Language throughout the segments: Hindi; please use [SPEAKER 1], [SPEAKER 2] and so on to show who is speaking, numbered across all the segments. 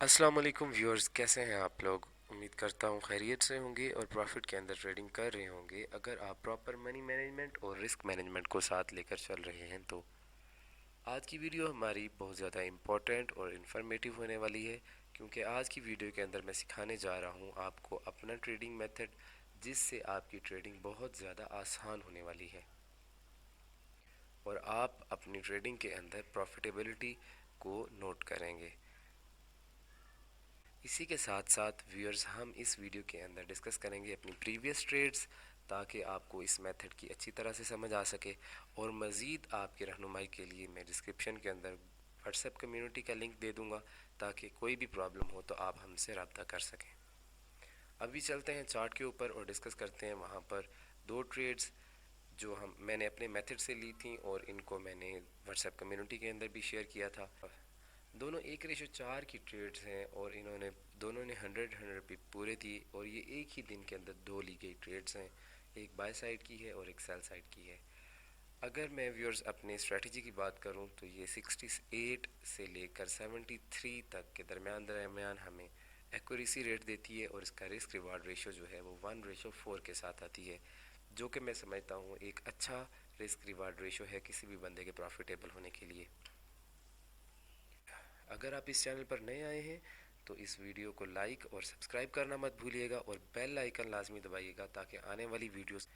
[SPEAKER 1] अस्सलाम वालेकुम व्यूअर्स, कैसे हैं आप लोग। उम्मीद करता हूँ खैरियत से होंगे और प्रॉफिट के अंदर ट्रेडिंग कर रहे होंगे। अगर आप प्रॉपर मनी मैनेजमेंट और रिस्क मैनेजमेंट को साथ लेकर चल रहे हैं तो आज की वीडियो हमारी बहुत ज़्यादा इम्पोर्टेंट और इन्फॉर्मेटिव होने वाली है, क्योंकि आज की वीडियो के अंदर मैं सिखाने जा रहा हूँ आपको अपना ट्रेडिंग मेथड, जिससे आपकी ट्रेडिंग बहुत ज़्यादा आसान होने वाली है और आप अपनी ट्रेडिंग के अंदर प्रॉफिटेबिलिटी को नोट करेंगे। इसी के साथ साथ व्यूअर्स, हम इस वीडियो के अंदर डिस्कस करेंगे अपनी प्रीवियस ट्रेड्स, ताकि आपको इस मेथड की अच्छी तरह से समझ आ सके। और मज़ीद आपकी रहनुमाई के लिए मैं डिस्क्रिप्शन के अंदर व्हाट्सएप कम्युनिटी का लिंक दे दूँगा, ताकि कोई भी प्रॉब्लम हो तो आप हमसे रब्ता कर सकें। अभी चलते हैं चार्ट के ऊपर और डिस्कस करते हैं वहाँ पर दो ट्रेड्स जो मैंने अपने मेथड से ली थी और इनको मैंने व्हाट्सएप कम्युनिटी के अंदर भी शेयर किया था। दोनों 1:4 की ट्रेड्स हैं और इन्होंने दोनों ने 100 पे पूरे दिए और ये एक ही दिन के अंदर दो ली गई ट्रेड्स हैं। एक बाय साइड की है और एक सेल साइड की है। अगर मैं व्यूअर्स अपने स्ट्रेटजी की बात करूं तो ये 68 से लेकर 73 तक के दरमियान दरमियान हमें एक्यूरेसी रेट देती है और इसका रिस्क रिवार्ड रेशो जो है वो 1:4 के साथ आती है, जो कि मैं समझता हूँ एक अच्छा रिस्क रिवार्ड रेशो है किसी भी बंदे के प्रॉफिटेबल होने के लिए। अगर आप इस चैनल पर नए आए हैं तो इस वीडियो को लाइक और सब्सक्राइब करना मत भूलिएगा और बेल आइकन लाजमी दबाइएगा, ताकि आने वाली वीडियोस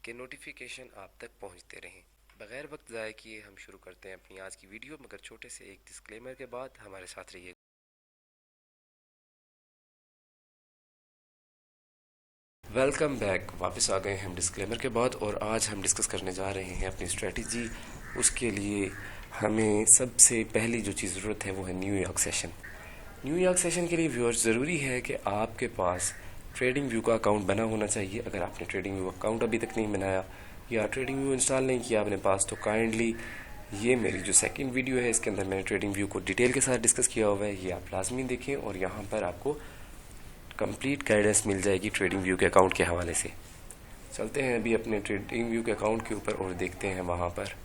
[SPEAKER 1] के नोटिफिकेशन आप तक पहुंचते रहें। बगैर वक्त ज़ाय किए हम शुरू करते हैं अपनी आज की वीडियो, मगर छोटे से एक डिस्क्लेमर के बाद हमारे साथ रहिए। वेलकम बैक, वापस आ गए हम डिस्क्लेमर के बाद और आज हम डिस्कस करने जा रहे हैं अपनी स्ट्रेटजी। उसके लिए हमें सबसे पहली जो चीज़ ज़रूरत है वो है न्यूयॉर्क सेशन। न्यूयॉर्क सेशन के लिए व्यूअर्स ज़रूरी है कि आपके पास ट्रेडिंग व्यू का अकाउंट बना होना चाहिए। अगर आपने ट्रेडिंग व्यू अकाउंट अभी तक नहीं बनाया या ट्रेडिंग व्यू इंस्टॉल नहीं किया अपने पास, तो काइंडली ये मेरी जो सेकंड वीडियो है इसके अंदर मैंने ट्रेडिंग व्यू को डिटेल के साथ डिस्कस किया हुआ है, ये आप लाजमी देखें और यहाँ पर आपको कंप्लीट गाइडेंस मिल जाएगी ट्रेडिंग व्यू के अकाउंट के हवाले से। चलते हैं अभी अपने ट्रेडिंग व्यू के अकाउंट के ऊपर और देखते हैं वहाँ पर।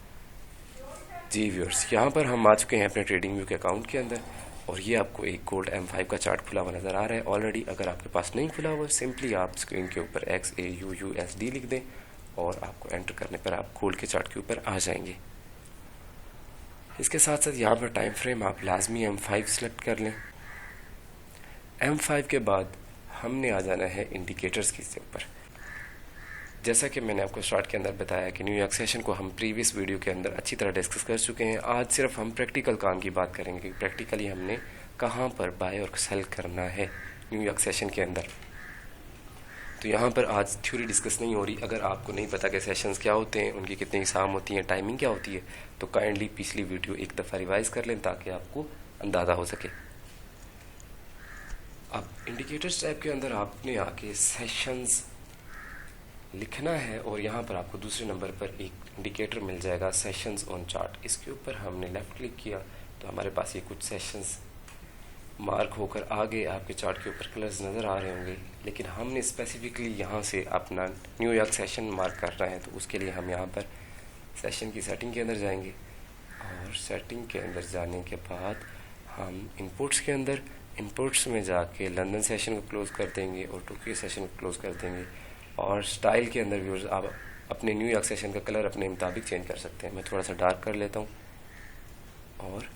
[SPEAKER 1] जी व्यूअर्स, यहाँ पर हम आ चुके हैं अपने ट्रेडिंग व्यू के अकाउंट के अंदर और ये आपको एक गोल्ड M5 का चार्ट खुला हुआ नज़र आ रहा है ऑलरेडी। अगर आपके पास नहीं खुला हुआ, सिंपली आप स्क्रीन के ऊपर XAUUSD लिख दें और आपको एंटर करने पर आप गोल्ड के चार्ट के ऊपर आ जाएंगे। इसके साथ साथ यहाँ पर टाइम फ्रेम आप लाजमी M5 सेलेक्ट कर लें। M5 के बाद हमने आ जाना है इंडिकेटर्स के ऊपर। जैसा कि मैंने आपको स्टार्ट के अंदर बताया कि न्यूयॉर्क सेशन को हम प्रीवियस वीडियो के अंदर अच्छी तरह डिस्कस कर चुके हैं। आज सिर्फ हम प्रैक्टिकल काम की बात करेंगे कि प्रैक्टिकली हमने कहाँ पर बाय और सेल करना है न्यूयॉर्क सेशन के अंदर। तो यहाँ पर आज थ्योरी डिस्कस नहीं हो रही। अगर आपको नहीं पता कि सेशंस क्या होते हैं, उनकी कितनी इकसाम होती हैं, टाइमिंग क्या होती है, तो काइंडली पिछली वीडियो एक दफ़ा रिवाइज कर लें ताकि आपको अंदाज़ा हो सके। अब इंडिकेटर्स टाइप के अंदर आपने आके सेशंस लिखना है और यहाँ पर आपको दूसरे नंबर पर एक इंडिकेटर मिल जाएगा सेशंस ऑन चार्ट। इसके ऊपर हमने लेफ़्ट क्लिक किया तो हमारे पास ये कुछ सेशंस मार्क होकर आगे आपके चार्ट के ऊपर कलर्स नज़र आ रहे होंगे, लेकिन हमने स्पेसिफिकली यहाँ से अपना न्यूयॉर्क सेशन मार्क करना है। तो उसके लिए हम यहाँ पर सेशन की सेटिंग के अंदर जाएंगे और सेटिंग के अंदर जाने के बाद हम इनपुट्स के अंदर इनपुट्स में जाके लंदन सेशन को क्लोज़ कर देंगे और टोक्यो सेशन को क्लोज़ कर देंगे। और स्टाइल के अंदर व्यूअर्स आप अपने न्यूयॉर्क सेशन का कलर अपने मुताबिक चेंज कर सकते हैं। मैं थोड़ा सा डार्क कर लेता हूँ और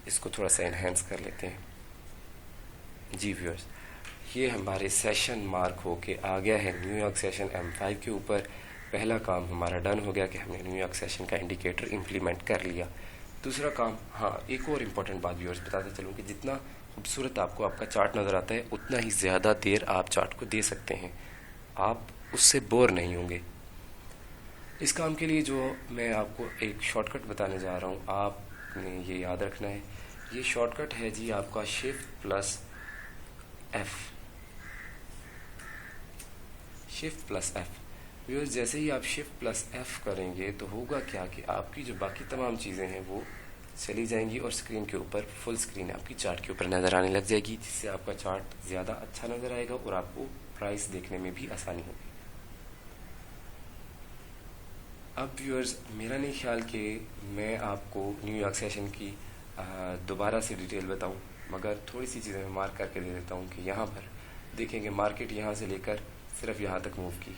[SPEAKER 1] इसको थोड़ा सा इन्हेंस कर लेते हैं। जी व्यूअर्स, ये हमारे सेशन मार्क होके आ गया है न्यूयॉर्क सेशन M5 के ऊपर। पहला काम हमारा डन हो गया कि हमने न्यूयॉर्क सेशन का इंडिकेटर इम्प्लीमेंट कर लिया। दूसरा काम, हाँ एक और इम्पॉर्टेंट बात व्यूअर्स बताते चलूँ कि जितना खूबसूरत आपको आपका चार्ट नज़र आता है उतना ही ज़्यादा देर आप चार्ट को दे सकते हैं, आप उससे बोर नहीं होंगे। इस काम के लिए जो मैं आपको एक शॉर्टकट बताने जा रहा हूँ, आपने ये याद रखना है। ये शॉर्टकट है जी आपका Shift+F। Shift+F व्यूअर्स, जैसे ही आप Shift+F करेंगे तो होगा क्या कि आपकी जो बाकी तमाम चीज़ें हैं वो चली जाएंगी और स्क्रीन के ऊपर फुल स्क्रीन आपकी चार्ट के ऊपर नज़र आने लग जाएगी, जिससे आपका चार्ट ज़्यादा अच्छा नज़र आएगा और आपको प्राइस देखने में भी आसानी होगी। अब व्यूअर्स, मेरा नहीं ख्याल कि मैं आपको न्यूयॉर्क सेशन की दोबारा से डिटेल बताऊं, मगर थोड़ी सी चीज़ें मैं मार्क करके दे देता हूं कि यहाँ पर देखेंगे मार्केट यहाँ से लेकर सिर्फ यहाँ तक मूव की,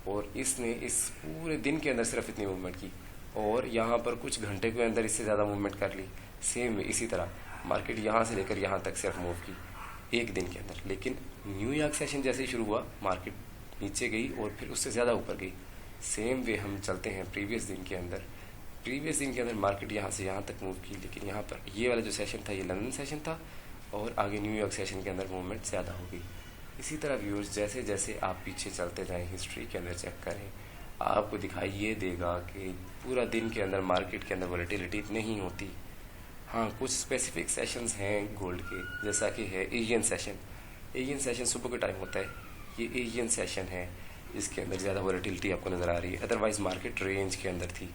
[SPEAKER 1] और इसने इस पूरे दिन के अंदर सिर्फ इतनी मूवमेंट की, और यहाँ पर कुछ घंटे के अंदर इससे ज़्यादा मूवमेंट कर ली। सेम इसी तरह मार्केट यहाँ से लेकर यहाँ तक सिर्फ मूव की एक दिन के अंदर, लेकिन न्यूयॉर्क सेशन जैसे ही शुरू हुआ मार्केट नीचे गई और फिर उससे ज़्यादा ऊपर गई। सेम वे हम चलते हैं प्रीवियस दिन के अंदर। प्रीवियस दिन के अंदर मार्केट यहाँ से यहाँ तक मूव की, लेकिन यहाँ पर ये वाला जो सेशन था ये लंदन सेशन था, और आगे न्यूयॉर्क सेशन के अंदर मूवमेंट ज़्यादा होगी। इसी तरह व्यूअर्स जैसे जैसे आप पीछे चलते जाएं हिस्ट्री के अंदर चेक करें, आपको दिखाई ये देगा कि पूरा दिन के अंदर मार्केट के अंदर वॉलेटिलिटी नहीं होती। हाँ, कुछ स्पेसिफिक सेशंस हैं गोल्ड के, जैसा कि है एशियन सेशन। एशियन सेशन सुबह के टाइम होता है, ये एशियन सेशन है, इसके अंदर ज़्यादा वॉलेटिलिटी आपको नज़र आ रही है। अदरवाइज मार्केट रेंज के अंदर थी,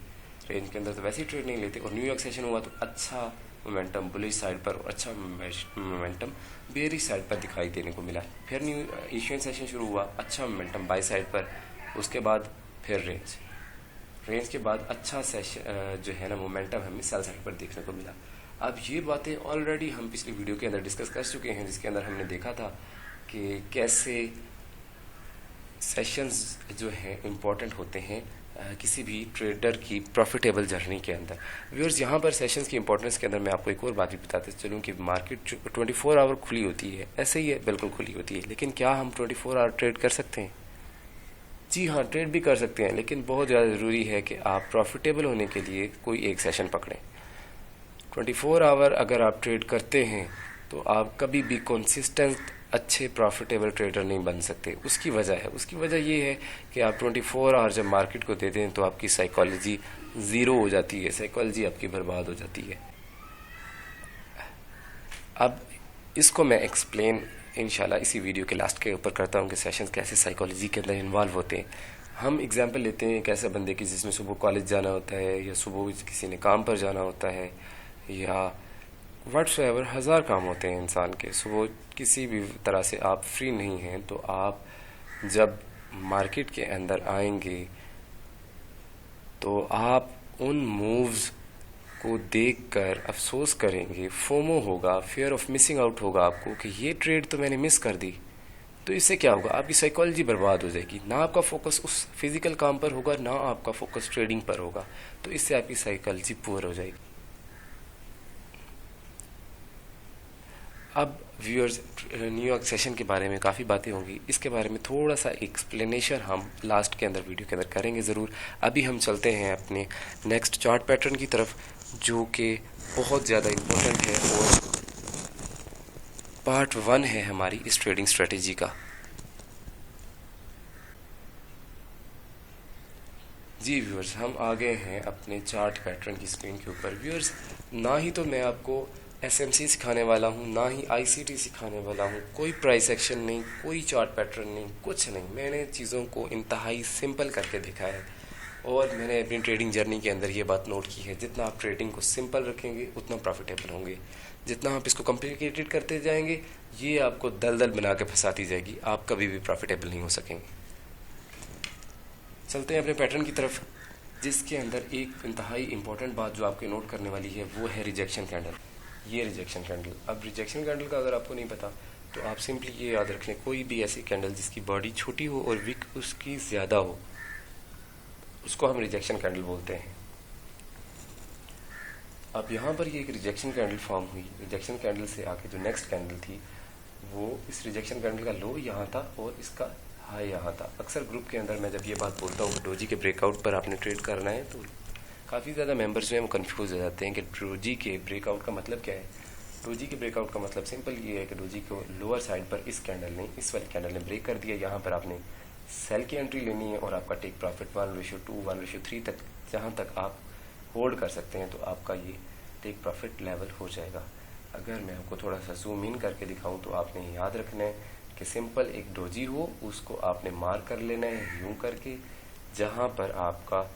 [SPEAKER 1] रेंज के अंदर तो वैसे ही ट्रेड नहीं लेते। और न्यूयॉर्क सेशन हुआ तो अच्छा मोमेंटम बुलिश साइड पर और अच्छा मोमेंटम बेरिश साइड पर दिखाई देने को मिला। फिर न्यू एशियन सेशन शुरू हुआ, अच्छा मोमेंटम बाई साइड पर, उसके बाद फिर रेंज के बाद अच्छा सेशन जो है ना मोमेंटम हमें सेल साइड पर देखने को मिला। अब ये बातें ऑलरेडी हम पिछली वीडियो के अंदर डिस्कस कर चुके हैं, जिसके अंदर हमने देखा था कि कैसे सेशंस जो हैं इम्पॉर्टेंट होते हैं किसी भी ट्रेडर की प्रॉफिटेबल जर्नी के अंदर। व्यूअर्स यहाँ पर सेशंस की इंपॉर्टेंस के अंदर मैं आपको एक और बात भी बताते चलूँ कि मार्केट 24 आवर खुली होती है, ऐसे ही है, बिल्कुल खुली होती है, लेकिन क्या हम 24 आवर ट्रेड कर सकते हैं? जी हाँ, ट्रेड भी कर सकते हैं, लेकिन बहुत ज़्यादा ज़रूरी है कि आप प्रॉफिटेबल होने के लिए कोई एक सेशन पकड़ें। 24 आवर अगर आप ट्रेड करते हैं तो आप कभी भी कंसिस्टेंट अच्छे प्रॉफिटेबल ट्रेडर नहीं बन सकते। उसकी वजह ये है कि आप 24 आवर जब मार्केट को देते हैं तो आपकी साइकोलॉजी ज़ीरो हो जाती है, साइकोलॉजी आपकी बर्बाद हो जाती है। अब इसको मैं एक्सप्लेन इंशाल्लाह इसी वीडियो के लास्ट के ऊपर करता हूँ कि सेशंस कैसे साइकोलॉजी के अंदर इन्वॉल्व होते हैं। हम एग्जांपल लेते हैं एक ऐसे बंदे की जिसमें सुबह कॉलेज जाना होता है, या सुबह किसी ने काम पर जाना होता है, या व्हाट्सएवर 1000 काम होते हैं इंसान के। सुबह किसी भी तरह से आप फ्री नहीं हैं तो आप जब मार्केट के अंदर आएंगे तो आप उन मूव्स को देखकर अफसोस करेंगे, फोमो होगा, फियर ऑफ मिसिंग आउट होगा आपको कि ये ट्रेड तो मैंने मिस कर दी। तो इससे क्या होगा? आपकी साइकोलॉजी बर्बाद हो जाएगी, ना आपका फोकस उस फिजिकल काम पर होगा, ना आपका फोकस ट्रेडिंग पर होगा, तो इससे आपकी साइकोलॉजी पुअर हो जाएगी। अब व्यूअर्स न्यूयॉर्क सेशन के बारे में काफ़ी बातें होंगी, इसके बारे में थोड़ा सा एक्सप्लेनेशन हम लास्ट के अंदर वीडियो के अंदर करेंगे ज़रूर। अभी हम चलते हैं अपने नेक्स्ट चार्ट पैटर्न की तरफ, जो कि बहुत ज़्यादा इम्पोर्टेंट है और पार्ट 1 है हमारी इस ट्रेडिंग स्ट्रेटेजी का। जी व्यूअर्स, हम आ गए हैं अपने चार्ट पैटर्न की स्क्रीन के ऊपर। व्यूअर्स, ना ही तो मैं आपको एसएमसी सिखाने वाला हूँ, ना ही आईसीटी सिखाने वाला हूँ, कोई प्राइस एक्शन नहीं, कोई चार्ट पैटर्न नहीं, कुछ नहीं। मैंने चीज़ों को इंतहाई सिंपल करके दिखाया है, और मैंने अपनी ट्रेडिंग जर्नी के अंदर ये बात नोट की है, जितना आप ट्रेडिंग को सिंपल रखेंगे उतना प्रॉफिटेबल होंगे। जितना आप इसको कॉम्प्लिकेटेड करते जाएंगे ये आपको दलदल बना के फंसाती जाएगी, आप कभी भी प्रॉफिटेबल नहीं हो सकेंगे। चलते हैं अपने पैटर्न की तरफ, जिसके अंदर एक इंतहाई इंपॉर्टेंट बात जो आपके नोट करने वाली है वो है रिजेक्शन कैंडल। ये रिजेक्शन कैंडल, अब रिजेक्शन कैंडल का अगर आपको नहीं पता तो आप सिंपली ये याद रख लें, कोई भी ऐसी कैंडल जिसकी बॉडी छोटी हो और विक उसकी ज़्यादा हो उसको हम रिजेक्शन कैंडल बोलते हैं। अब यहाँ पर ये एक रिजेक्शन कैंडल फॉर्म हुई, रिजेक्शन कैंडल से आके जो नेक्स्ट कैंडल थी वो इस रिजेक्शन कैंडल का लो यहाँ था और इसका हाई यहाँ था। अक्सर ग्रुप के अंदर मैं जब ये बात बोलता हूँ डोजी के ब्रेकआउट पर आपने ट्रेड करना है तो काफ़ी ज़्यादा मेंबर्स जो हैं वो कंफ्यूज हो जाते हैं कि डोजी के ब्रेकआउट का मतलब क्या है। डोजी के ब्रेकआउट का मतलब सिंपल ये है कि डोजी को लोअर साइड पर इस कैंडल ने, इस वाली कैंडल ने ब्रेक कर दिया, यहाँ पर आपने सेल की एंट्री लेनी है और आपका टेक प्रॉफिट 1:2 1:3 तक जहाँ तक आप होल्ड कर सकते हैं तो आपका ये टेक प्रॉफिट लेवल हो जाएगा। अगर मैं आपको थोड़ा सा जूम इन करके दिखाऊं तो आपने याद रखना है कि सिंपल एक डोजी हो उसको आपने मार्क कर लेना है यूं करके, जहाँ पर आपका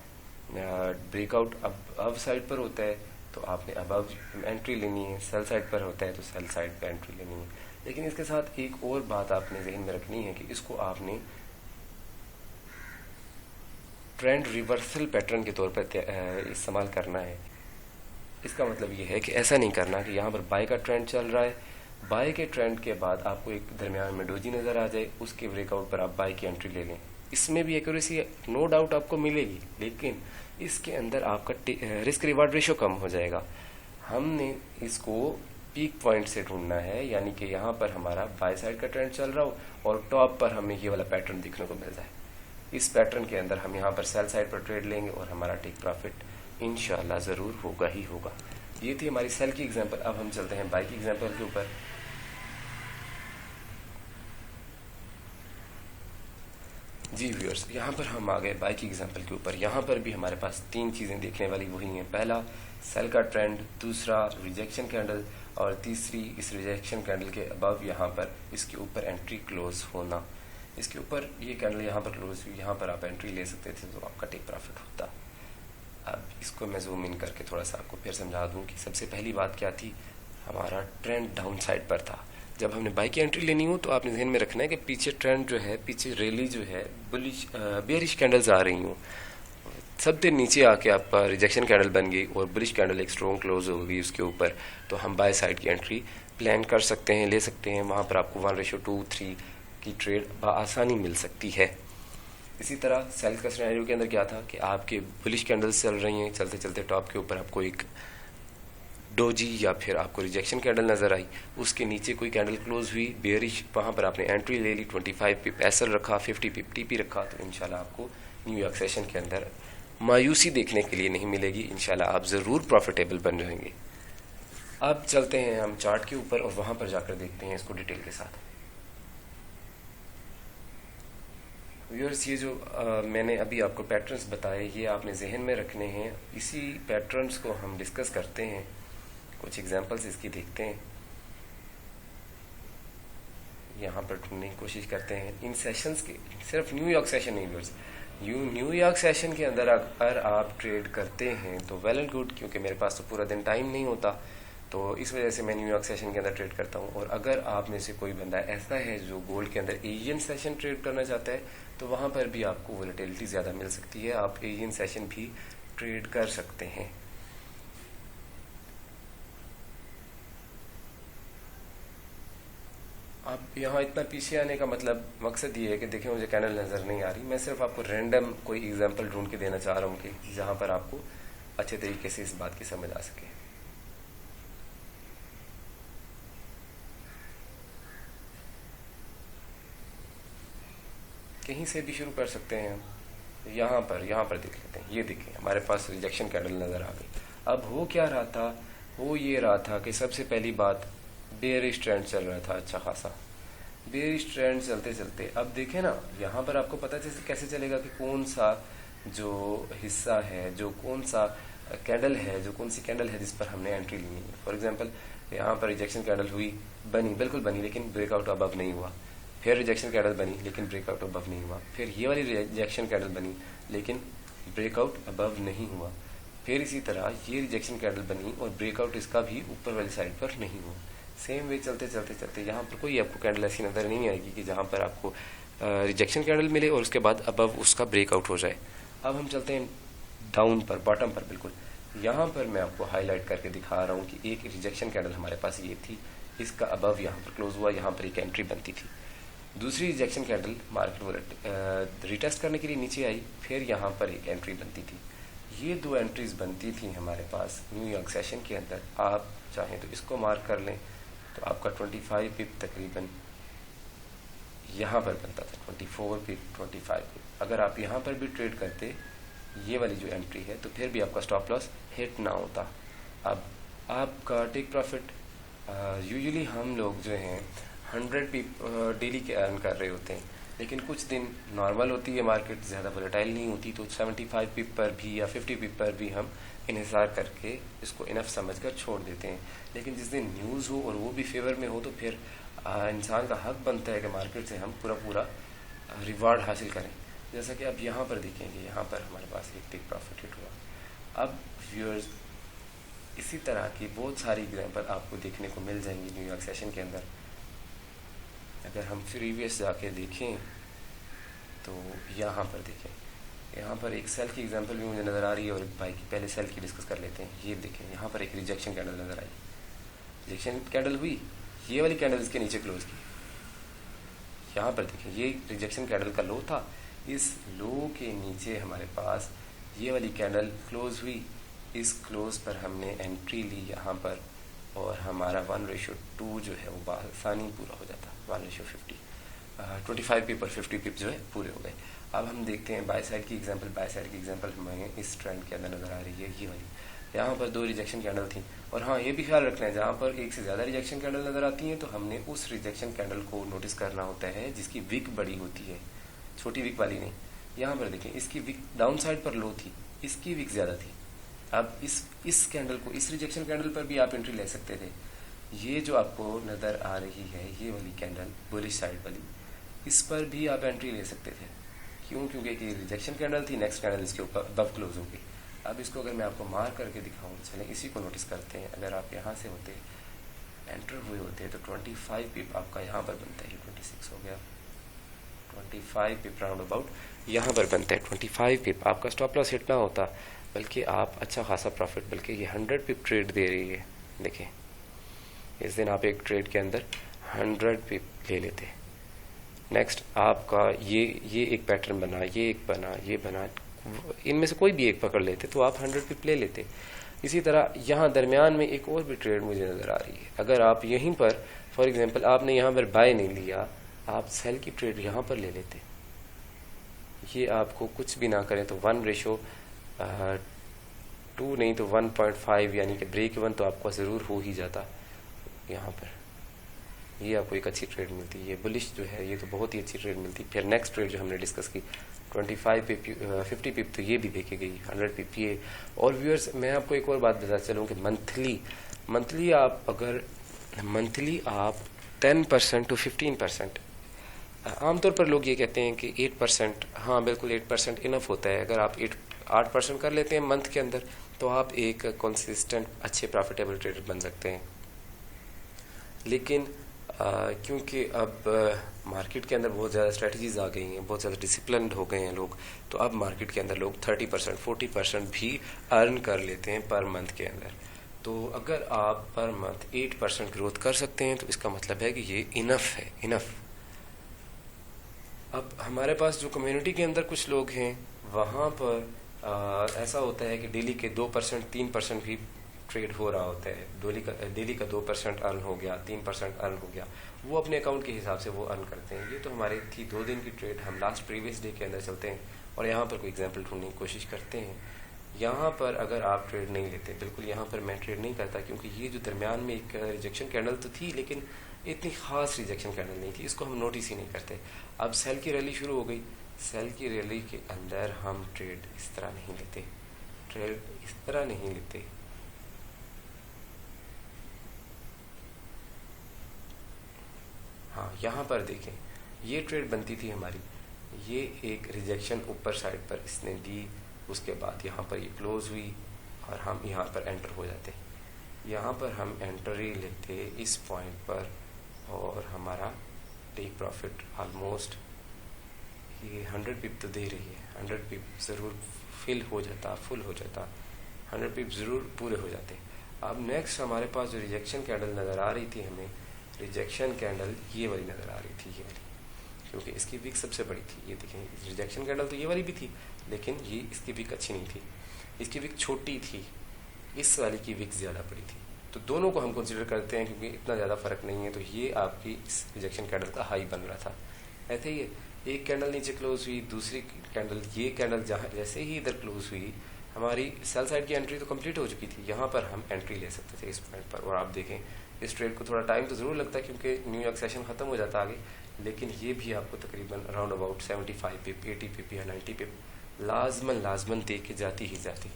[SPEAKER 1] ब्रेकआउट अब साइड पर होता है तो आपने अब एंट्री लेनी है, सेल साइड पर होता है तो सेल साइड पर एंट्री लेनी है। लेकिन इसके साथ एक और बात आपने जहन में रखनी है कि इसको आपने ट्रेंड रिवर्सल पैटर्न के तौर पर इस्तेमाल करना है। इसका मतलब ये है कि ऐसा नहीं करना कि यहाँ पर बाय का ट्रेंड चल रहा है, बाय के ट्रेंड के बाद आपको एक दरमियान में डोजी नज़र आ जाए, उसके ब्रेकआउट पर आप बाय की एंट्री ले लें। इसमें भी एक्यूरेसी नो डाउट आपको मिलेगी, लेकिन इसके अंदर आपका रिस्क रिवार्ड रेशो कम हो जाएगा। हमने इसको पीक पॉइंट से ढूंढना है, यानी कि यहाँ पर हमारा बाय साइड का ट्रेंड चल रहा हो और टॉप पर हमें ये वाला पैटर्न दिखने को मिल जाए। इस पैटर्न के अंदर हम यहाँ पर सेल साइड पर ट्रेड लेंगे और हमारा टेक प्रॉफिट इंशाल्लाह ज़रूर होगा ही होगा। ये थी हमारी सेल की एग्जांपल। अब हम चलते हैं बाय की एग्जांपल के ऊपर। जी व्यूअर्स, यहाँ पर हम आ गए बाय की एग्जांपल के ऊपर। यहाँ पर भी हमारे पास तीन चीज़ें देखने वाली वही हैं। पहला सेल का ट्रेंड, दूसरा रिजेक्शन कैंडल और तीसरी इस रिजेक्शन कैंडल के अबव यहाँ पर इसके ऊपर एंट्री क्लोज होना। इसके ऊपर ये कैंडल यहाँ पर क्लोज हुई, यहाँ पर आप एंट्री ले सकते थे तो आपका टेक प्रॉफिट होता। अब इसको मैं जूम इन करके थोड़ा सा आपको फिर समझा दूँ कि सबसे पहली बात क्या थी। हमारा ट्रेंड डाउन साइड पर था। जब हमने बाय की एंट्री लेनी हो तो आपने ध्यान में रखना है कि पीछे ट्रेंड जो है, पीछे रैली जो है बुलिश बेयरिश कैंडल्स आ रही हूँ, सब दिन नीचे आके आपका रिजेक्शन कैंडल बन गई और बुलिश कैंडल एक स्ट्रॉन्ग क्लोज हो गई उसके ऊपर, तो हम बाय साइड की एंट्री प्लान कर सकते हैं, ले सकते हैं। वहाँ पर आपको 1:2-3 की ट्रेड बआसानी मिल सकती है। इसी तरह सेल का सिनेरियो के अंदर क्या था कि आपके बुलिश कैंडल्स चल रही हैं, चलते चलते टॉप के ऊपर आपको एक डोजी या फिर आपको रिजेक्शन कैंडल नज़र आई, उसके नीचे कोई कैंडल क्लोज हुई बेयरिश, वहाँ पर आपने एंट्री ले ली, 25 पिप एसएल रखा, 50 पिप टीपी रखा, तो इंशाल्लाह आपको न्यूयॉर्क सेशन के अंदर मायूसी देखने के लिए नहीं मिलेगी। इंशाल्लाह आप ज़रूर प्रॉफिटेबल बन जाएंगे। अब चलते हैं हम चार्ट के ऊपर और वहाँ पर जाकर देखते हैं इसको डिटेल के साथ। व्यूअर्स, ये जो मैंने अभी आपको पैटर्न्स बताए, ये आपने जहन में रखने हैं। इसी पैटर्न्स को हम डिस्कस करते हैं, कुछ एग्जांपल्स इसकी देखते हैं, यहाँ पर ढूंढने की कोशिश करते हैं। इन सेशंस के सिर्फ न्यूयॉर्क सेशन नहीं व्यूअर्स, न्यूयॉर्क सेशन के अंदर अगर आप ट्रेड करते हैं तो वेल एंड गुड, क्योंकि मेरे पास तो पूरा दिन टाइम नहीं होता, तो इस वजह से मैं न्यूयॉर्क सेशन के अंदर ट्रेड करता हूँ। और अगर आप में से कोई बंदा ऐसा है जो गोल्ड के अंदर एशियन सेशन ट्रेड करना चाहता है, तो वहाँ पर भी आपको वोलेटिलिटी ज़्यादा मिल सकती है, आप एशियन सेशन भी ट्रेड कर सकते हैं। अब यहाँ इतना पीछे आने का मकसद ये है कि देखिए मुझे कैंडल नज़र नहीं आ रही, मैं सिर्फ आपको रैंडम कोई एग्जांपल ढूंढ के देना चाह रहा हूँ कि जहाँ पर आपको अच्छे तरीके से इस बात की समझ आ सके। कहीं से भी शुरू कर सकते हैं हम। यहाँ पर देख लेते हैं। ये देखिए हमारे पास रिजेक्शन कैंडल नज़र आ गई। अब हो क्या रहा था, हो ये रहा था कि सबसे पहली बात बेयरिश ट्रेंड चल रहा था, अच्छा खासा बेयरिश ट्रेंड चलते चलते, अब देखें ना यहाँ पर आपको पता कैसे चलेगा कि कौन सा जो हिस्सा है, जो कौन सा कैंडल है, जो कौन सी कैंडल है जिस पर हमने एंट्री ली है। फॉर एग्जांपल यहाँ पर रिजेक्शन कैंडल हुई, बिल्कुल बनी, लेकिन ब्रेकआउट अबव नहीं हुआ। फिर रिजेक्शन कैंडल बनी लेकिन ब्रेकआउट अबव नहीं हुआ। फिर ये वाली रिजेक्शन कैंडल बनी लेकिन ब्रेकआउट अबव नहीं हुआ। फिर इसी तरह ये रिजेक्शन कैंडल बनी और ब्रेकआउट इसका भी ऊपर वाली साइड पर नहीं हुआ। सेम वे चलते चलते चलते यहाँ पर कोई आपको कैंडल ऐसी नज़र नहीं आएगी कि जहाँ पर आपको रिजेक्शन कैंडल मिले और उसके बाद अबव उसका ब्रेकआउट हो जाए। अब हम चलते हैं डाउन पर, बॉटम पर। बिल्कुल यहाँ पर मैं आपको हाईलाइट करके दिखा रहा हूँ कि एक रिजेक्शन कैंडल हमारे पास ये थी, इसका अबव यहाँ पर क्लोज हुआ, यहाँ पर एक एंट्री बनती थी। दूसरी रिजेक्शन कैंडल मार्केट रिटेस्ट करने के लिए नीचे आई, फिर यहाँ पर एक एंट्री बनती थी। ये दो एंट्रीज बनती थी हमारे पास न्यूयॉर्क सेशन के अंदर। आप चाहें तो इसको मार्क कर लें, तो आपका 25 पिप तकरीबन यहाँ पर बनता था, 24 पिप, 25 पिप। अगर आप यहाँ पर भी ट्रेड करते ये वाली जो एंट्री है, तो फिर भी आपका स्टॉप लॉस हिट ना होता। अब आपका टेक प्रॉफिट यूजुअली हम लोग जो हैं 100 पिप डेली के अर्न कर रहे होते हैं, लेकिन कुछ दिन नॉर्मल होती है मार्केट, ज़्यादा वोलेटाइल नहीं होती, तो 75 पिप पर भी या 50 पिप पर भी हम इन्हिसार करके इसको इनफ समझकर छोड़ देते हैं। लेकिन जिस दिन न्यूज़ हो और वो भी फेवर में हो, तो फिर इंसान का हक बनता है कि मार्केट से हम पूरा रिवार्ड हासिल करें। जैसा कि आप यहाँ पर देखेंगे, यहाँ पर हमारे पास एक टेक प्रॉफिट हिट हुआ। अब व्यूअर्स, इसी तरह की बहुत सारी एग्जाम्पल आपको देखने को मिल जाएंगी न्यूयॉर्क सेशन के अंदर। अगर हम प्रीवियस जाके देखें तो यहाँ पर देखें, यहाँ पर एक सेल की एग्जांपल भी मुझे नज़र आ रही है और एक बाई की। पहले सेल की डिस्कस कर लेते हैं। ये देखें, यहाँ पर एक रिजेक्शन कैंडल नज़र आई, रिजेक्शन कैंडल हुई, ये वाली कैंडल इसके नीचे क्लोज की। यहाँ पर देखें, ये रिजेक्शन कैंडल का लो था, इस लो के नीचे हमारे पास ये वाली कैंडल क्लोज हुई। इस क्लोज पर हमने एंट्री ली यहाँ पर, और हमारा 1:2 जो है वो बआसानी पूरा हो जाता, 1:50। 25 पिप और 50 पिप जो है पूरे हो गए। अब हम देखते हैं बाय साइड की एग्जांपल। बाय साइड की एग्जांपल हमें इस ट्रेंड के अंदर नज़र आ रही है, ये वाली। यहाँ पर 2 रिजेक्शन कैंडल थी, और हाँ ये भी ख्याल रखना है, जहाँ पर एक से ज़्यादा रिजेक्शन कैंडल नज़र आती हैं तो हमने उस रिजेक्शन कैंडल को नोटिस करना होता है जिसकी विक बड़ी होती है, छोटी विक वाली नहीं। यहाँ पर देखें, इसकी विक डाउन साइड पर लो थी, इसकी विक ज़्यादा थी। अब इस कैंडल को, इस रिजेक्शन कैंडल पर भी आप एंट्री ले सकते थे। ये जो आपको नज़र आ रही है ये वाली कैंडल, बुलिश साइड वाली, इस पर भी आप एंट्री ले सकते थे। क्यों? क्योंकि एक रिजेक्शन कैंडल थी, नेक्स्ट कैंडल इसके ऊपर अबव क्लोज हो गई। अब इसको अगर मैं आपको मार्क करके दिखाऊं, चलें इसी को नोटिस करते हैं। अगर आप यहाँ से होते, एंटर हुए होते तो 25 पिप आपका यहाँ पर बनता है, ये 26 हो गया, 25 पिप राउंड अबाउट यहाँ पर बनता है। 25 पिप आपका स्टॉप लॉस हिट ना होता, बल्कि आप अच्छा खासा प्रॉफिट, बल्कि ये 100 पिप ट्रेड दे रही है। देखिए, इस दिन आप एक ट्रेड के अंदर 100 पिप ले लेते। नेक्स्ट आपका ये एक पैटर्न बना, ये एक बना, ये बना, इनमें से कोई भी एक पकड़ लेते तो आप 100 पिप ले लेते। इसी तरह यहाँ दरमियान में एक और भी ट्रेड मुझे नज़र आ रही है। अगर आप यहीं पर फॉर एग्जांपल आपने यहाँ पर बाय नहीं लिया, आप सेल की ट्रेड यहाँ पर ले लेते, ये आपको कुछ भी ना करें तो 1:2 नहीं तो 1.5 यानी कि ब्रेक इवन तो आपका ज़रूर हो ही जाता। यहाँ पर ये आपको एक अच्छी ट्रेड मिलती है, ये बुलिश जो है ये तो बहुत ही अच्छी ट्रेड मिलती है। फिर नेक्स्ट ट्रेड जो हमने डिस्कस की 25 पिप 50 पिप, तो ये भी देखे गई 100 पिप ये। और व्यूअर्स मैं आपको एक और बात बता चलूँ कि मंथली आप अगर मंथली आप 10% to 15%, आमतौर पर लोग ये कहते हैं कि 8%, हाँ बिल्कुल 8% इनफ होता है। अगर आप 8% कर लेते हैं मंथ के अंदर तो आप एक कंसिस्टेंट अच्छे प्रॉफिटेबल ट्रेडर बन सकते हैं। लेकिन क्योंकि अब मार्केट के अंदर बहुत ज़्यादा स्ट्रेटजीज आ गई हैं, बहुत ज़्यादा डिसिप्लिन्ड हो गए हैं लोग, तो अब मार्केट के अंदर लोग 30% 40% भी अर्न कर लेते हैं पर मंथ के अंदर। तो अगर आप पर मंथ 8% ग्रोथ कर सकते हैं तो इसका मतलब है कि ये इनफ है, इनफ। अब हमारे पास जो कम्युनिटी के अंदर कुछ लोग हैं वहाँ पर ऐसा होता है कि डेली के 2% 3% भी ट्रेड हो रहा होता है। डेली का 2% अर्न हो गया, 3% अर्न हो गया, वो अपने अकाउंट के हिसाब से वो अर्न करते हैं। ये तो हमारी थी 2 दिन की ट्रेड। हम लास्ट प्रीवियस डे के अंदर चलते हैं और यहाँ पर कोई एग्जांपल ढूंढने की कोशिश करते हैं। यहाँ पर अगर आप ट्रेड नहीं लेते, बिल्कुल यहाँ पर मैं ट्रेड नहीं करता, क्योंकि ये जो दरमियान में एक रिजेक्शन कैंडल तो थी लेकिन इतनी खास रिजेक्शन कैंडल नहीं थी, इसको हम नोटिस ही नहीं करते। अब सेल की रैली शुरू हो गई, सेल की रैली के अंदर हम ट्रेड इस तरह नहीं लेते, ट्रेड इस तरह नहीं लेते। हाँ यहाँ पर देखें, ये ट्रेड बनती थी हमारी, ये एक रिजेक्शन ऊपर साइड पर इसने दी, उसके बाद यहाँ पर ये क्लोज हुई और हम यहाँ पर एंटर हो जाते। यहाँ पर हम एंट्री लेते इस पॉइंट पर और हमारा टेक प्रॉफिट ऑलमोस्ट ये 100 पिप तो दे रही है, 100 पिप ज़रूर फुल हो जाता, 100 पिप ज़रूर पूरे हो जाते। अब नेक्स्ट हमारे पास जो रिजेक्शन कैंडल नज़र आ रही थी, हमें रिजेक्शन कैंडल ये वाली नज़र आ रही थी, ये वाली, क्योंकि इसकी विक सबसे बड़ी थी। ये देखें, रिजेक्शन कैंडल तो ये वाली भी थी लेकिन ये इसकी विक अच्छी नहीं थी, इसकी विक छोटी थी, इस वाली की विक ज़्यादा बड़ी थी। तो दोनों को हम कंसिडर करते हैं क्योंकि इतना ज़्यादा फ़र्क नहीं है। तो ये आपकी इस रिजेक्शन कैंडल का हाई बन रहा था। ऐसे ही एक कैंडल नीचे क्लोज हुई, दूसरी कैंडल, ये कैंडल जहाँ जैसे ही इधर क्लोज हुई, हमारी सेल साइड की एंट्री तो कंप्लीट हो चुकी थी। यहाँ पर हम एंट्री ले सकते थे इस पॉइंट पर। और आप देखें, इस ट्रेड को थोड़ा टाइम तो ज़रूर लगता है क्योंकि न्यूयॉर्क सेशन ख़त्म हो जाता आगे, लेकिन ये भी आपको तकरीबन अराउंड अबाउट 75 पिप, 80 पिप या 90 पिप लाजमन दे के जाती ही जाती।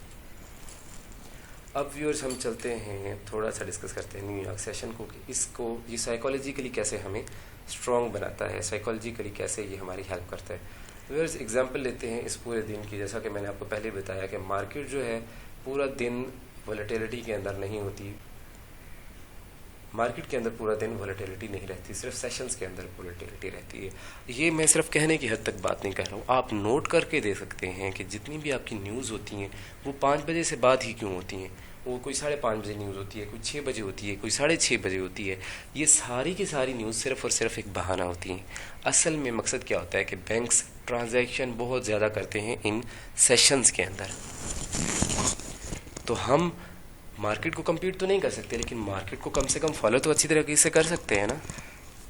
[SPEAKER 1] अब व्यूअर्स हम चलते हैं, थोड़ा सा डिस्कस करते हैं न्यूयॉर्क सेशन को कि इसको ये साइकोलॉजिकली कैसे हमें स्ट्रॉन्ग बनाता है, साइकोलॉजिकली कैसे ये हमारी हेल्प करता है। व्यूअर्स एग्जांपल लेते हैं इस पूरे दिन की। जैसा कि मैंने आपको पहले बताया कि मार्केट जो है पूरा दिन वोलेटिलिटी के अंदर नहीं होती, मार्केट के अंदर पूरा दिन वॉलेटिलिटी नहीं रहती, सिर्फ सेशंस के अंदर वॉलेटिलिटी रहती है। ये मैं सिर्फ कहने की हद तक बात नहीं कर रहा हूँ, आप नोट करके दे सकते हैं कि जितनी भी आपकी न्यूज़ होती हैं वो 5 बजे से बाद ही क्यों होती हैं। वो कोई 5:30 बजे न्यूज़ होती है, कोई 6 बजे होती है, कोई 6:30 बजे होती है। ये सारी की सारी न्यूज़ सिर्फ और सिर्फ एक बहाना होती हैं। असल में मकसद क्या होता है कि बैंक्स ट्रांजैक्शन बहुत ज़्यादा करते हैं इन सेशंस के अंदर। तो हम मार्केट को कम्पीट तो नहीं कर सकते, लेकिन मार्केट को कम से कम फॉलो तो अच्छी तरीके से कर सकते हैं ना।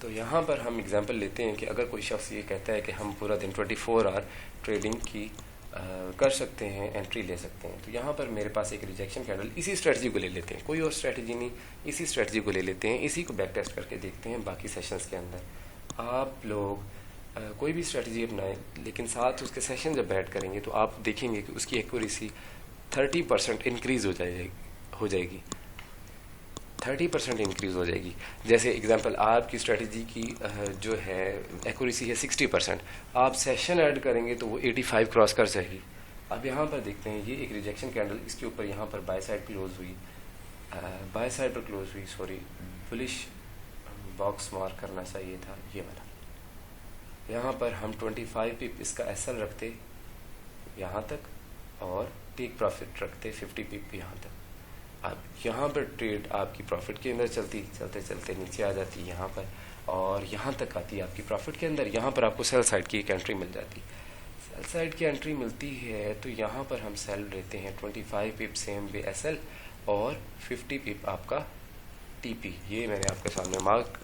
[SPEAKER 1] तो यहाँ पर हम एग्जांपल लेते हैं कि अगर कोई शख्स ये कहता है कि हम पूरा दिन 24 आवर ट्रेडिंग की कर सकते हैं, एंट्री ले सकते हैं, तो यहाँ पर मेरे पास एक रिजेक्शन कैंडल, इसी स्ट्रेटजी को ले लेते हैं, कोई और स्ट्रेटजी नहीं, इसी स्ट्रेटजी को ले लेते हैं, इसी को बैक टेस्ट करके देखते हैं बाकी सेशंस के अंदर। आप लोग कोई भी स्ट्रेटजी अपनाएं, लेकिन साथ उसके सेशन जब ऐड करेंगे तो आप देखेंगे कि उसकी एक्यूरेसी 30% इंक्रीज़ हो जाएगी 30% इंक्रीज़ हो जाएगी। जैसे एग्जांपल, आपकी स्ट्रेटजी की जो है एक्यूरेसी है 60%, आप सेशन ऐड करेंगे तो वो 85 क्रॉस कर जाएगी। अब यहाँ पर देखते हैं, ये एक रिजेक्शन कैंडल, इसके ऊपर यहाँ पर बाय साइड क्लोज हुई, सॉरी, बुलिश बॉक्स मार्क करना चाहिए था ये वाला। यहाँ पर हम 25 पिप इसका एसएल रखते यहाँ तक और टेक प्रॉफिट रखते 50 पिप यहाँ तक। अब यहाँ पर ट्रेड आपकी प्रॉफिट के अंदर चलते चलते नीचे आ जाती है यहाँ पर, और यहाँ तक आती है आपकी प्रॉफिट के अंदर। यहाँ पर आपको सेल साइड की एक एंट्री मिल जाती है। सेल साइड की एंट्री मिलती है तो यहाँ पर हम सेल लेते हैं 25 पिप सेम वे एसएल और 50 पिप आपका टीपी। ये मैंने आपके सामने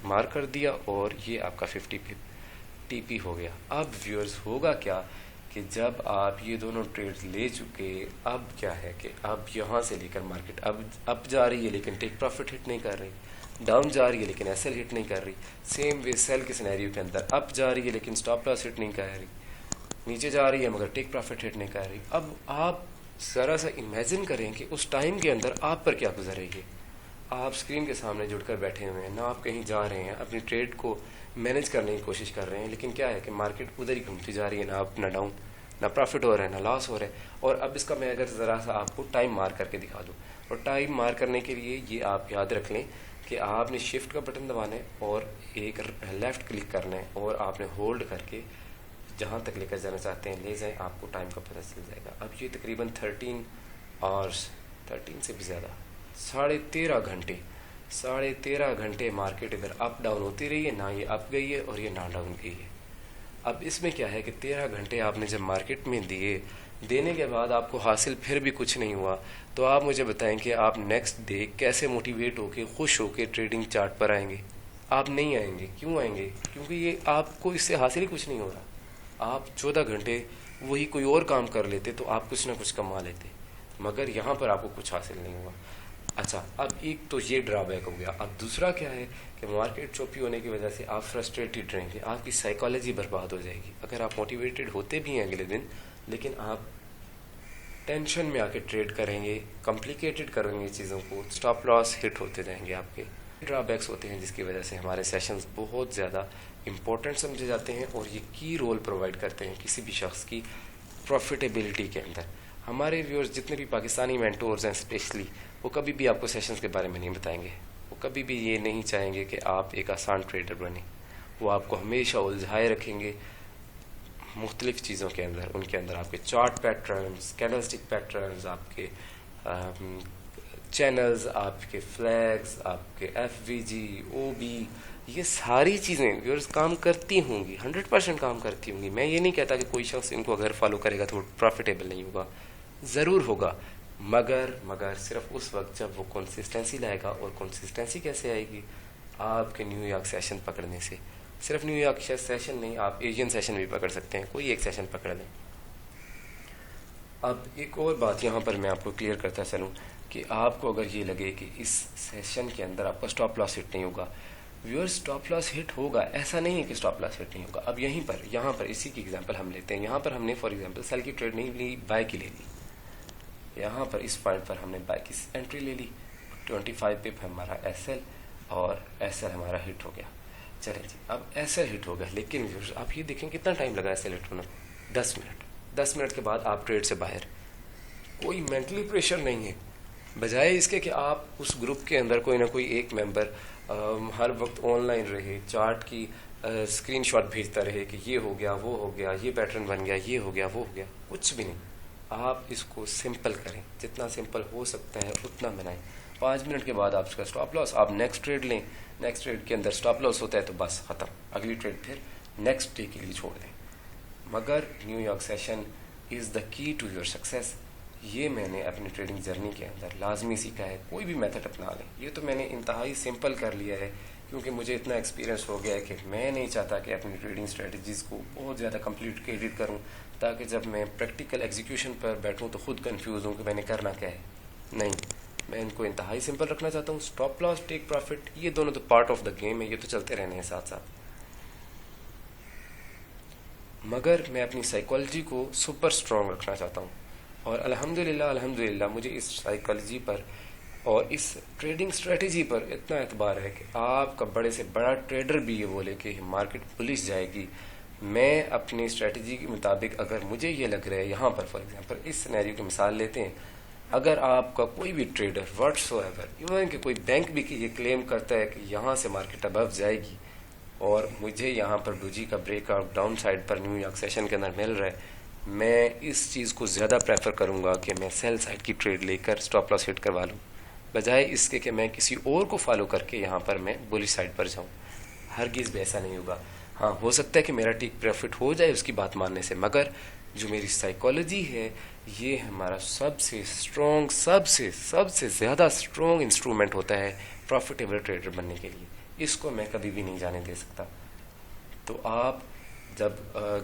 [SPEAKER 1] मार्क कर दिया और ये आपका 50 पिप टीपी हो गया। अब व्यूअर्स होगा क्या कि जब आप ये दोनों ट्रेड्स ले चुके, अब क्या है कि अब यहाँ से लेकर मार्केट अब अप जा रही है लेकिन टेक प्रॉफिट हिट नहीं कर रही, डाउन जा रही है लेकिन एसएल हिट नहीं कर रही। सेम वे सेल के सिनेरियो के अंदर अप जा रही है लेकिन स्टॉप लॉस हिट नहीं कर रही, नीचे जा रही है मगर टेक प्रॉफिट हिट नहीं कर रही। अब आप ज़रा सा इमेजिन करें कि उस टाइम के अंदर आप पर क्या गुजरेगी। आप स्क्रीन के सामने जुड़कर बैठे हुए हैं, ना आप कहीं जा रहे हैं, अपनी ट्रेड को मैनेज करने की कोशिश कर रहे हैं, लेकिन क्या है कि मार्केट उधर ही घूमती जा रही है, ना अप ना डाउन, ना प्रॉफिट हो रहा है ना लॉस हो रहा है। और अब इसका मैं अगर ज़रा सा आपको टाइम मार करके दिखा दूँ, और टाइम मार करने के लिए ये आप याद रख लें कि आपने शिफ्ट का बटन दबाना है और एक लेफ़्ट क्लिक करना है और आपने होल्ड करके जहाँ तक लेकर जाना चाहते हैं ले जाएं, आपको टाइम का पता चल जाएगा। अब ये तकरीबन 13 आवर्स, 13 से भी ज़्यादा, 13.5 घंटे मार्केट इधर अप डाउन होती रही है, ना ये अप गई है और ये ना डाउन गई है। अब इसमें क्या है कि 13 घंटे आपने जब मार्केट में देने के बाद आपको हासिल फिर भी कुछ नहीं हुआ, तो आप मुझे बताएं कि आप नेक्स्ट डे कैसे मोटिवेट होके खुश होके ट्रेडिंग चार्ट पर आएंगे। आप नहीं आएंगे। क्यों आएंगे? क्योंकि ये आपको इससे हासिल ही कुछ नहीं हो रहा। आप 14 घंटे वही कोई और काम कर लेते तो आप कुछ ना कुछ कमा लेते, मगर यहाँ पर आपको कुछ हासिल नहीं हुआ। अच्छा, अब एक तो ये ड्रॉबैक हो गया। अब दूसरा क्या है कि मार्केट चोपी होने की वजह से आप फ्रस्ट्रेटेड रहेंगे, आपकी साइकोलॉजी बर्बाद हो जाएगी। अगर आप मोटिवेटेड होते भी हैं अगले दिन, लेकिन आप टेंशन में आके ट्रेड करेंगे, कॉम्प्लिकेटेड करेंगे चीज़ों को, स्टॉप लॉस हिट होते जाएंगे। आपके ड्रॉबैक्स होते हैं जिसकी वजह से हमारे सेशंस बहुत ज़्यादा इम्पोर्टेंट समझे जाते हैं और ये की रोल प्रोवाइड करते हैं किसी भी शख्स की प्रॉफिटेबिलिटी के अंदर। हमारे व्यूअर्स जितने भी पाकिस्तानी मेंटोर्स हैं स्पेशली, वो कभी भी आपको सेशंस के बारे में नहीं बताएंगे। वो कभी भी ये नहीं चाहेंगे कि आप एक आसान ट्रेडर बने। वो आपको हमेशा उलझाए रखेंगे मुख्तलिफ चीज़ों के अंदर। उनके अंदर आपके चार्ट पैटर्न्स, कैंडलस्टिक पैटर्न्स, आपके चैनल्स, आपके फ्लैग्स, आपके FVG, OB, ये सारी चीज़ें व्यूअर्स काम करती होंगी, 100% काम करती होंगी। मैं ये नहीं कहता कि कोई शख्स इनको अगर फॉलो करेगा तो प्रॉफिटेबल नहीं होगा, ज़रूर होगा, मगर सिर्फ उस वक्त जब वो कंसिस्टेंसी लाएगा। और कंसिस्टेंसी कैसे आएगी? आपके न्यूयॉर्क सेशन पकड़ने से। सिर्फ न्यूयॉर्क सेशन नहीं, आप एशियन सेशन भी पकड़ सकते हैं, कोई एक सेशन पकड़ लें। अब एक और बात यहाँ पर मैं आपको क्लियर करता चलूँ कि आपको अगर ये लगे कि इस सेशन के अंदर आपका स्टॉप लॉस हिट नहीं होगा, व्यूअर स्टॉप लॉस हिट होगा, ऐसा नहीं है कि स्टॉप लॉस हिट नहीं होगा। अब यहाँ पर इसी की एग्जांपल हम लेते हैं। यहाँ पर हमने फॉर एग्जांपल सेल की ट्रेड नहीं ली, बाय की ले ली। यहाँ पर इस पॉइंट पर हमने बाय की एंट्री ले ली, 25 पिप हमारा SL और SL हमारा हिट हो गया। चलें जी, अब SL हिट हो गया, लेकिन व्यूअर्स आप ये देखें कितना टाइम लगा SL हिट होने को, 10 मिनट। 10 मिनट के बाद आप ट्रेड से बाहर। कोई मेंटली प्रेशर नहीं है, बजाय इसके कि आप उस ग्रुप के अंदर कोई ना कोई एक मेंबर हर वक्त ऑनलाइन रहे, चार्ट की स्क्रीनशॉट भेजता रहे कि ये हो गया, वो हो गया, ये पैटर्न बन गया, ये हो गया, वो हो गया, कुछ भी नहीं। आप इसको सिंपल करें, जितना सिंपल हो सकता है उतना बनाएं। 5 मिनट के बाद आपका स्टॉप लॉस, आप नेक्स्ट ट्रेड लें, नेक्स्ट ट्रेड के अंदर स्टॉप लॉस होता है तो बस ख़त्म, अगली ट्रेड फिर नेक्स्ट डे के लिए छोड़ दें। मगर New York session is the key to your success. ये मैंने अपनी ट्रेडिंग जर्नी के अंदर लाजमी सीखा है। कोई भी मेथड अपना लें, ये तो मैंने इंतहाई सिंपल कर लिया है क्योंकि मुझे इतना एक्सपीरियंस हो गया है कि मैं नहीं चाहता कि अपनी ट्रेडिंग स्ट्रेटजीज़ को बहुत ज़्यादा कॉम्प्लिकेटेड करूं, ताकि जब मैं प्रैक्टिकल एग्जीक्यूशन पर बैठूं तो खुद कंफ्यूज हूं कि मैंने करना क्या है। नहीं, मैं इनको इंतहाई सिंपल रखना चाहता हूँ। स्टॉप लॉस, टेक प्रॉफिट, ये दोनों तो पार्ट ऑफ द गेम है, ये तो चलते रहने हैं साथ साथ। मगर मैं अपनी साइकोलॉजी को सुपर स्ट्रॉन्ग रखना चाहता हूँ और अल्हम्दुलिल्लाह मुझे इस साइकोलॉजी पर और इस ट्रेडिंग स्ट्रेटजी पर इतना एतबार है कि आपका बड़े से बड़ा ट्रेडर भी ये बोले कि मार्केट पुलिस जाएगी, मैं अपनी स्ट्रेटजी के मुताबिक, अगर मुझे ये लग रहा है, यहाँ पर फॉर एग्जांपल इस सिनेरियो की मिसाल लेते हैं, अगर आपका कोई भी ट्रेडर व्हाट्सोएवर, इवन कि कोई बैंक भी ये क्लेम करता है कि यहाँ से मार्केट अबव जाएगी और मुझे यहाँ पर डोजी का ब्रेकआउट डाउन साइड पर न्यूयॉर्क सेशन के अंदर मिल रहा है, मैं इस चीज़ को ज़्यादा प्रेफर करूँगा कि मैं सेल साइड की ट्रेड लेकर स्टॉप लॉस हिट करवा लूँ, बजाय इसके कि मैं किसी और को फॉलो करके यहाँ पर मैं बुलिश साइड पर जाऊँ। हरगिज़ भी ऐसा नहीं होगा। हाँ, हो सकता है कि मेरा टेक प्रॉफिट हो जाए उसकी बात मानने से, मगर जो मेरी साइकोलॉजी है ये हमारा सबसे स्ट्रॉन्ग, सबसे ज़्यादा स्ट्रॉन्ग इंस्ट्रूमेंट होता है प्रॉफिटेबल ट्रेडर बनने के लिए। इसको मैं कभी भी नहीं जाने दे सकता। तो आप जब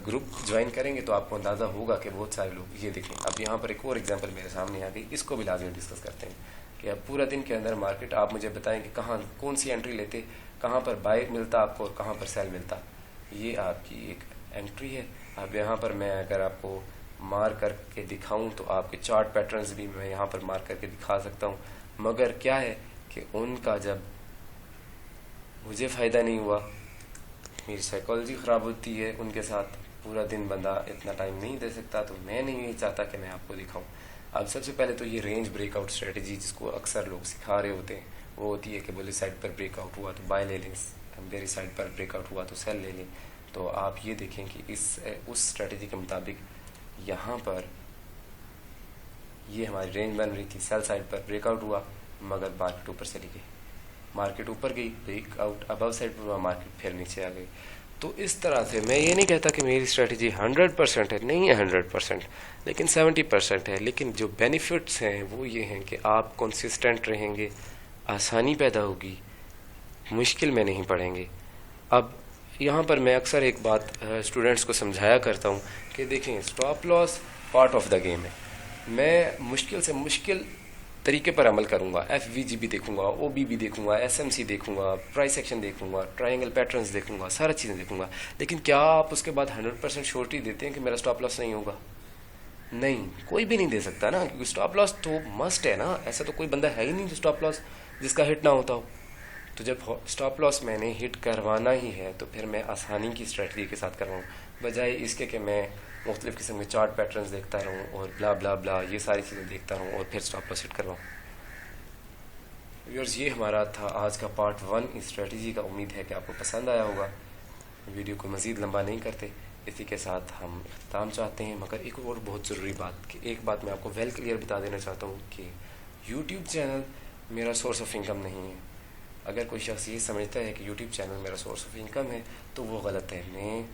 [SPEAKER 1] ग्रुप ज्वाइन करेंगे तो आपको अंदाज़ा होगा कि बहुत सारे लोग, ये देखें अब यहाँ पर एक और एग्जांपल मेरे सामने आ गई, इसको भी लाजमी डिस्कस करते हैं कि अब पूरा दिन के अंदर मार्केट, आप मुझे बताएं कि कहाँ कौन सी एंट्री लेते, कहाँ पर बाय मिलता आपको और कहाँ पर सेल मिलता। ये आपकी एक एंट्री है। अब यहाँ पर मैं अगर आपको मार करके दिखाऊं तो आपके चार्ट पैटर्न्स भी मैं यहाँ पर मार करके दिखा सकता हूँ, मगर क्या है कि उनका जब मुझे फ़ायदा नहीं हुआ, मेरी साइकोलॉजी ख़राब होती है उनके साथ, पूरा दिन बंदा इतना टाइम नहीं दे सकता, तो मैं नहीं चाहता कि मैं आपको दिखाऊं। अब सबसे पहले तो ये रेंज ब्रेकआउट स्ट्रेटजी जिसको अक्सर लोग सिखा रहे होते हैं, वो होती है कि बुलिश साइड पर ब्रेकआउट हुआ तो बाय ले लें, बेयरिश साइड पर ब्रेकआउट हुआ तो सेल ले लें। तो आप ये देखें कि उस स्ट्रेटजी के मुताबिक यहाँ पर ये हमारी रेंज बन रही थी, सेल साइड पर ब्रेकआउट हुआ मगर मार्केट ऊपर चली गई, मार्केट ऊपर गई, ब्रेकआउट अबव साइड पर हुआ, मार्केट फिर नीचे आ गई। तो इस तरह से मैं ये नहीं कहता कि मेरी स्ट्रेटजी 100% है, नहीं है 100%, लेकिन 70% है। लेकिन जो बेनिफिट्स हैं वो ये हैं कि आप कंसिस्टेंट रहेंगे, आसानी पैदा होगी, मुश्किल में नहीं पड़ेंगे। अब यहाँ पर मैं अक्सर एक बात स्टूडेंट्स को समझाया करता हूँ कि देखें, stop loss part of the game है। मैं मुश्किल से मुश्किल तरीके पर अमल करूँगा, FVG भी देखूँगा, OB भी देखूँगा, SMC देखूँगा, प्राइस एक्शन देखूँगा, ट्रायंगल पैटर्न्स देखूँगा, सारी चीज़ें देखूँगा। लेकिन क्या आप उसके बाद 100% श्योरिटी देते हैं कि मेरा स्टॉप लॉस नहीं होगा? नहीं, कोई भी नहीं दे सकता ना, क्योंकि स्टॉप लॉस तो मस्ट है ना। ऐसा तो कोई बंदा है ही नहीं जो स्टॉप लॉस जिसका हिट ना होता हो। तो जब स्टॉप लॉस मैंने हिट करवाना ही है तो फिर मैं आसानी की स्ट्रेटजी के साथ करवाऊँ, बजाय इसके कि मैं मुख्तलिफ़ किस्म के चार्ट पैटर्न्स देखता रहूँ और ब्ला ब्ला ब्ला ये सारी चीज़ें देखता रहूँ और फिर स्टॉप लॉस हिट करवाऊँ। व्यूअर्स, ये हमारा था आज का पार्ट 1 इस स्ट्रेटजी का। उम्मीद है कि आपको पसंद आया होगा। वीडियो को मज़ीद लंबा नहीं करते, इसी के साथ हम इख्तिताम चाहते हैं। मगर एक और बहुत ज़रूरी बात, कि एक बात मैं आपको वेल क्लियर बता देना चाहता हूँ कि यूट्यूब चैनल मेरा सोर्स ऑफ इनकम नहीं है। अगर कोई शख्स ये समझता है कि यूट्यूब चैनल मेरा सोर्स ऑफ इनकम है तो वो गलत है। मैं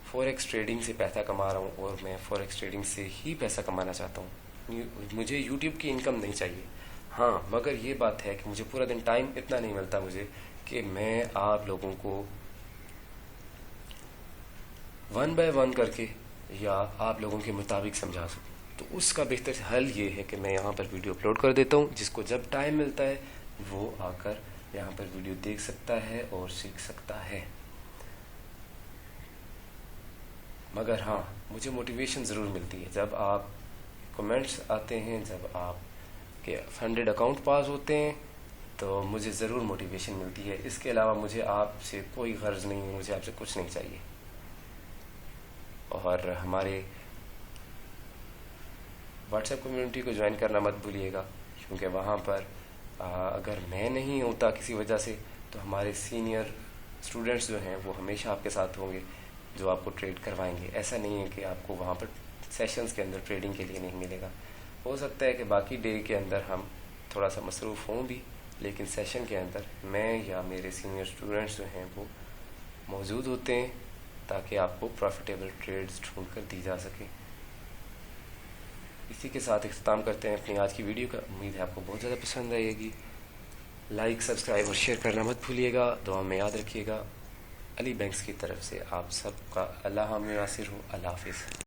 [SPEAKER 1] फॉरेक्स ट्रेडिंग से पैसा कमा रहा हूँ और मैं फॉरेक्स ट्रेडिंग से ही पैसा कमाना चाहता हूँ। मुझे यूट्यूब की इनकम नहीं चाहिए। हाँ, मगर ये बात है कि मुझे पूरा दिन टाइम इतना नहीं मिलता मुझे कि मैं आप लोगों को 1 बाय 1 करके या आप लोगों के मुताबिक समझा सकूँ। तो उसका बेहतर हल ये है कि मैं यहाँ पर वीडियो अपलोड कर देता हूँ, जिसको जब टाइम मिलता है वो आकर यहाँ पर वीडियो देख सकता है और सीख सकता है। मगर हाँ, मुझे मोटिवेशन ज़रूर मिलती है जब आप कमेंट्स आते हैं, जब आप के फंडेड अकाउंट पास होते हैं, तो मुझे ज़रूर मोटिवेशन मिलती है। इसके अलावा मुझे आपसे कोई गर्ज नहीं है, मुझे आपसे कुछ नहीं चाहिए। और हमारे व्हाट्सएप कम्युनिटी को ज्वाइन करना मत भूलिएगा, क्योंकि वहाँ पर अगर मैं नहीं होता किसी वजह से तो हमारे सीनियर स्टूडेंट्स जो हैं वो हमेशा आपके साथ होंगे, जो आपको ट्रेड करवाएंगे। ऐसा नहीं है कि आपको वहाँ पर सेशंस के अंदर ट्रेडिंग के लिए नहीं मिलेगा। हो सकता है कि बाकी डे के अंदर हम थोड़ा सा मसरूफ़ हों भी, लेकिन सेशन के अंदर मैं या मेरे सीनियर स्टूडेंट्स जो हैं वो मौजूद होते हैं ताकि आपको प्रॉफिटेबल ट्रेड्स ढूंढ कर दी जा सके। इसी के साथ इख्तिताम करते हैं अपनी आज की वीडियो का। उम्मीद है आपको बहुत ज़्यादा पसंद आएगी। लाइक, सब्सक्राइब और शेयर करना मत भूलिएगा। दुआ में याद रखिएगा। अली बैंक्स की तरफ से आप सबका अल्लाह हामी नासिर हो। अल्लाह हाफिज़।